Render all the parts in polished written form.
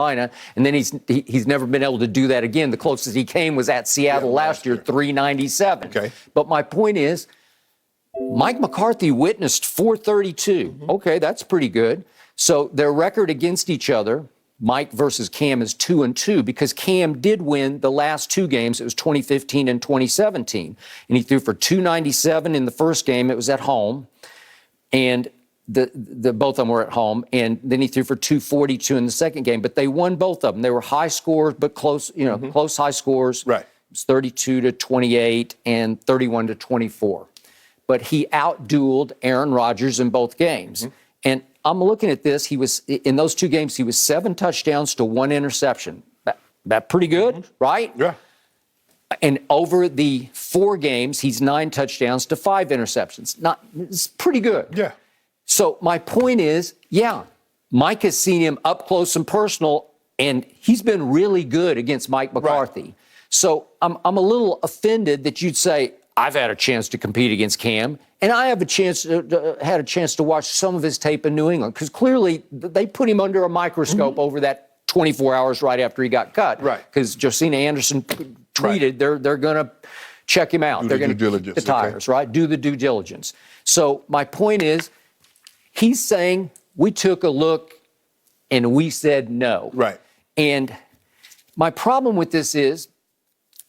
Carolina, and then he's never been able to do that again. The closest he came was at Seattle last year, 397. Okay. But my point is, Mike McCarthy witnessed 432. Okay, that's pretty good. So their record against each other, Mike versus Cam, is 2-2 because Cam did win the last two games. It was 2015 and 2017. And he threw for 297 in the first game. It was at home. And the both of them were at home. And then he threw for 242 in the second game. But they won both of them. They were high scores, but close, close high scores. Right. It was 32-28 and 31-24. But he outdueled Aaron Rodgers in both games. And I'm looking at this. He was in those two games. He was 7 touchdowns to 1 interception. That pretty good, right? Yeah. And over the 4 games, he's 9 touchdowns to 5 interceptions. It's pretty good. Yeah. So my point is, Mike has seen him up close and personal, and he's been really good against Mike McCarthy. Right. So I'm a little offended that you'd say I've had a chance to compete against Cam, and I have had a chance to watch some of his tape in New England, because clearly they put him under a microscope over that 24 hours right after he got cut. Right. Because Josina Anderson tweeted they're going to check him out. They're going to kick the tires, right? Do the due diligence. So my point is, he's saying we took a look and we said no. Right. And my problem with this is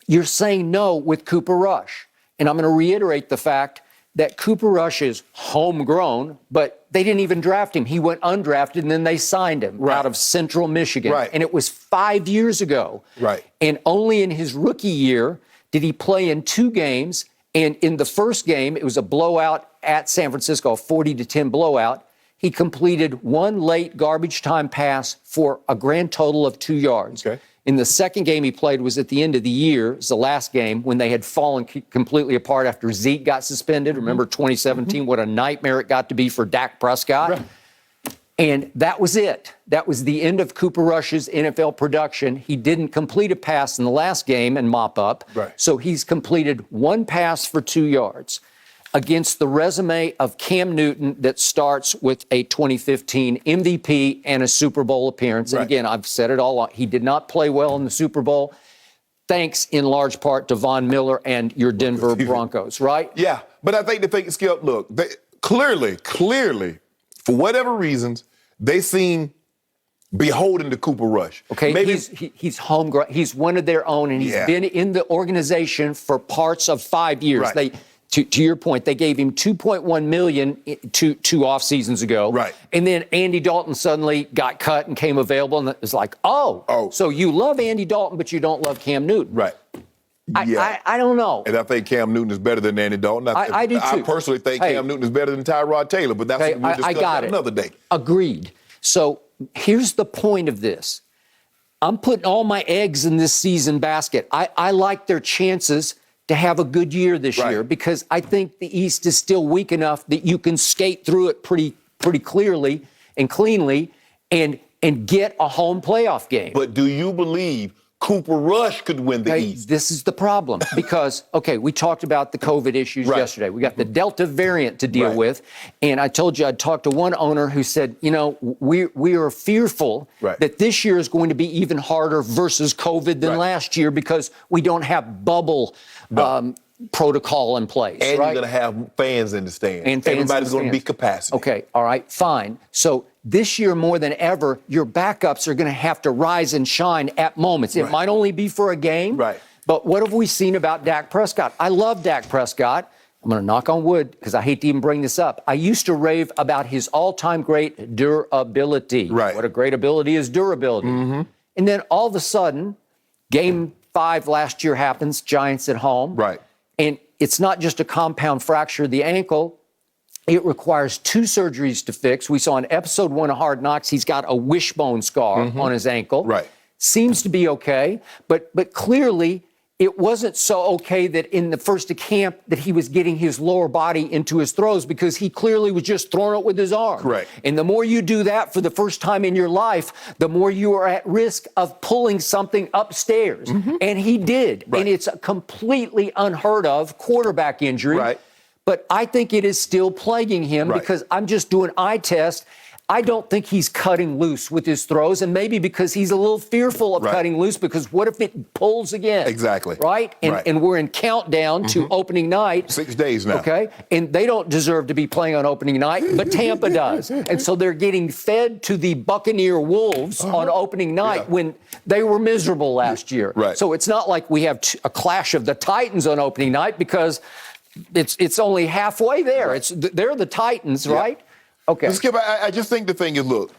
you're saying no with Cooper Rush. And I'm going to reiterate the fact that Cooper Rush is homegrown, but they didn't even draft him. He went undrafted, and then they signed him out of Central Michigan. Right. And it was 5 years ago. Right. And only in his rookie year did he play in 2 games. And in the first game, it was a blowout at San Francisco, a 40-10 blowout. He completed 1 late garbage time pass for a grand total of 2 yards. Okay. In the second game he played was at the end of the year. It was the last game when they had fallen completely apart after Zeke got suspended. Remember 2017, what a nightmare it got to be for Dak Prescott. Right. And that was it. That was the end of Cooper Rush's NFL production. He didn't complete a pass in the last game and mop up. Right. So he's completed 1 pass for 2 yards against the resume of Cam Newton that starts with a 2015 MVP and a Super Bowl appearance. Right. And again, I've said it all along. He did not play well in the Super Bowl, thanks in large part to Von Miller and your Denver Broncos, right? Yeah, but I think the thing, Skip, look, they, clearly, for whatever reasons, they seem beholden to Cooper Rush. Okay, maybe he's homegrown. He's one of their own, and he's been in the organization for parts of 5 years. Right. To your point, they gave him $2.1 million two off seasons ago. Right. And then Andy Dalton suddenly got cut and came available, and it was like, so you love Andy Dalton, but you don't love Cam Newton. Right. I don't know. And I think Cam Newton is better than Andy Dalton. I do too. I personally think Cam Newton is better than Tyrod Taylor, but that's we'll discuss that another day. Agreed. So here's the point of this. I'm putting all my eggs in this season basket. I like their chances to have a good year this year, because I think the East is still weak enough that you can skate through it pretty clearly and cleanly and get a home playoff game. But do you believe Cooper Rush could win the East? This is the problem because, we talked about the COVID issues yesterday. We got the Delta variant to deal with. And I told you I'd talked to one owner who said, we are fearful that this year is going to be even harder versus COVID than last year because we don't have bubble protocol in place. And you're going to have fans in the stands. And everybody's going to be capacity. Okay, all right, fine. So this year more than ever, your backups are going to have to rise and shine at moments. It might only be for a game, but what have we seen about Dak Prescott? I love Dak Prescott. I'm going to knock on wood because I hate to even bring this up. I used to rave about his all-time great durability. What a great ability is durability. And then all of a sudden, Game 5 last year happens, Giants at home. And it's not just a compound fracture of the ankle. It requires 2 surgeries to fix. We saw in episode 1 of Hard Knocks, he's got a wishbone scar on his ankle. Seems to be okay, but clearly it wasn't so okay that in the first of camp that he was getting his lower body into his throws because he clearly was just throwing it with his arm. And the more you do that for the first time in your life, the more you are at risk of pulling something upstairs. And he did. And it's a completely unheard of quarterback injury. But I think it is still plaguing him because I'm just doing eye test. I don't think he's cutting loose with his throws, and maybe because he's a little fearful of cutting loose, because what if it pulls again? Exactly. Right? And we're in countdown to opening night. 6 days now. Okay? And they don't deserve to be playing on opening night, but Tampa does. And so they're getting fed to the Buccaneer Wolves on opening night when they were miserable last year. Right. So it's not like we have a clash of the Titans on opening night, because it's only halfway there. They're the Titans, right? Okay. Skip, I just think the thing is, look,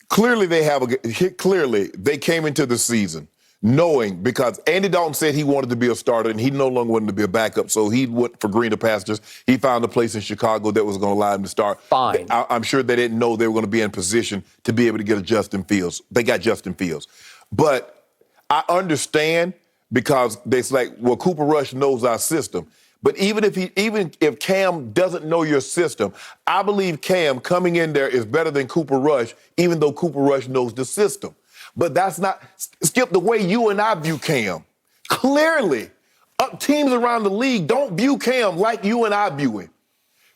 clearly they came into the season knowing, because Andy Dalton said he wanted to be a starter and he no longer wanted to be a backup, so he went for greener pastures. He found a place in Chicago that was going to allow him to start. Fine. I'm sure they didn't know they were going to be in position to be able to get a Justin Fields. They got Justin Fields. But I understand, because they're like, well, Cooper Rush knows our system. But even if Cam doesn't know your system, I believe Cam coming in there is better than Cooper Rush, even though Cooper Rush knows the system. But that's not, Skip, the way you and I view Cam. Clearly, teams around the league don't view Cam like you and I view him.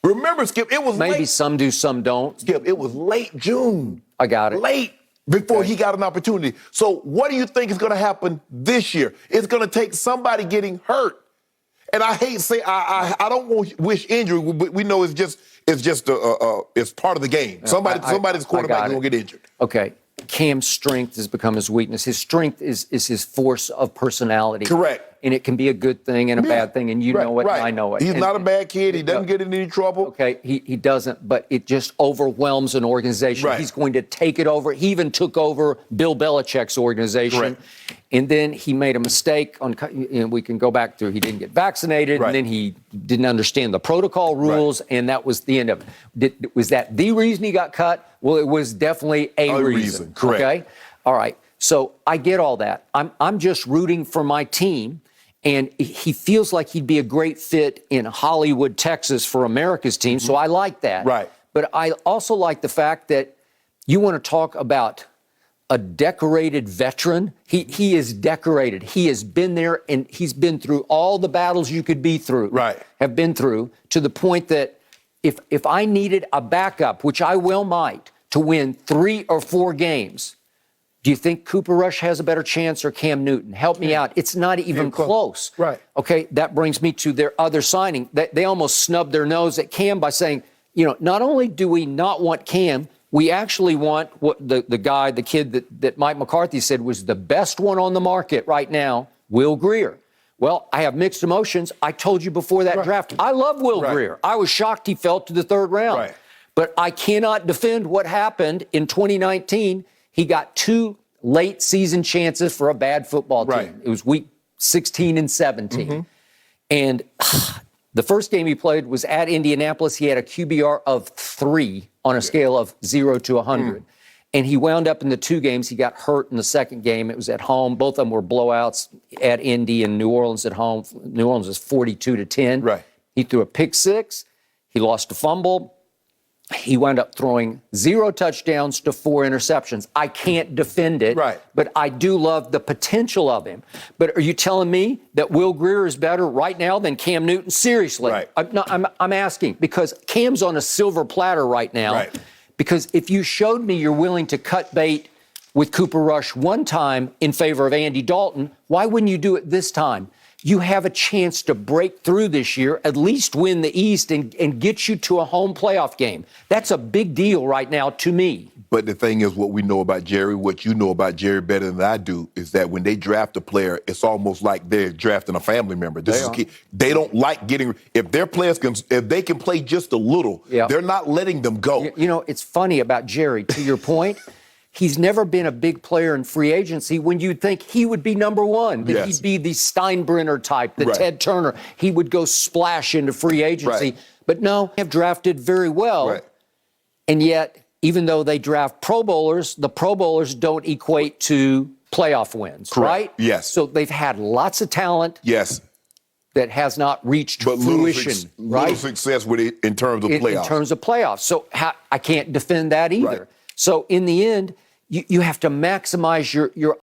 Remember, Skip, it was maybe some do, some don't. Skip, it was late June. I got it. Late before he got an opportunity. So what do you think is going to happen this year? It's going to take somebody getting hurt. And I hate to say, I don't wish injury, but we know it's part of the game. Somebody's quarterback is going to get injured. Okay. Cam's strength has become his weakness. His strength is his force of personality. Correct. And it can be a good thing and a bad thing, and you know it, and I know it. He's not a bad kid. He doesn't get in any trouble. Okay, he doesn't, but it just overwhelms an organization. Right. He's going to take it over. He even took over Bill Belichick's organization. Correct. And then he made a mistake we can go back through, he didn't get vaccinated, and then he didn't understand the protocol rules, and that was the end of it. Was that the reason he got cut? Well, it was definitely a reason. Correct. Okay? All right. So I get all that. I'm just rooting for my team. And he feels like he'd be a great fit in Hollywood, Texas for America's team. So I like that. Right. But I also like the fact that you want to talk about a decorated veteran. He is decorated. He has been there, and he's been through all the battles you could be through. Right. Have been through, to the point that if I needed a backup, which I might, to win 3 or 4 games, do you think Cooper Rush has a better chance, or Cam Newton? Help me out. It's not even close. Right. Okay, that brings me to their other signing. They almost snubbed their nose at Cam by saying, not only do we not want Cam, we actually want what the kid that Mike McCarthy said was the best one on the market right now, Will Grier. Well, I have mixed emotions. I told you before that draft, I love Will Grier. I was shocked he fell to the 3rd round. Right. But I cannot defend what happened in 2019. He got 2 late season chances for a bad football team. Right. It was week 16 and 17. And the first game he played was at Indianapolis. He had a QBR of 3 on a scale of 0 to 100. And he wound up in the 2 games. He got hurt in the second game. It was at home. Both of them were blowouts at Indy and New Orleans at home. New Orleans was 42-10. Right. He threw a pick 6. He lost a fumble. He wound up throwing 0 touchdowns to 4 interceptions. I can't defend it, but I do love the potential of him. But are you telling me that Will Grier is better right now than Cam Newton? Seriously. Right. I'm asking, because Cam's on a silver platter right now. Right. Because if you showed me you're willing to cut bait with Cooper Rush one time in favor of Andy Dalton, why wouldn't you do it this time? You have a chance to break through this year, at least win the East, and get you to a home playoff game. That's a big deal right now to me. But the thing is, what we know about Jerry, what you know about Jerry better than I do, is that when they draft a player, it's almost like they're drafting a family member. They don't like getting, if their players if they can play just a little, they're not letting them go. It's funny about Jerry, to your point. He's never been a big player in free agency when you'd think he would be number one, that he'd be the Steinbrenner type, the Ted Turner. He would go splash into free agency. But no, they have drafted very well. And yet, even though they draft Pro Bowlers, the Pro Bowlers don't equate to playoff wins, right? Yes. So they've had lots of talent. Yes. That has not reached fruition, little success with it in terms of playoffs. In terms of playoffs. So I can't defend that either. So in the end, you have to maximize your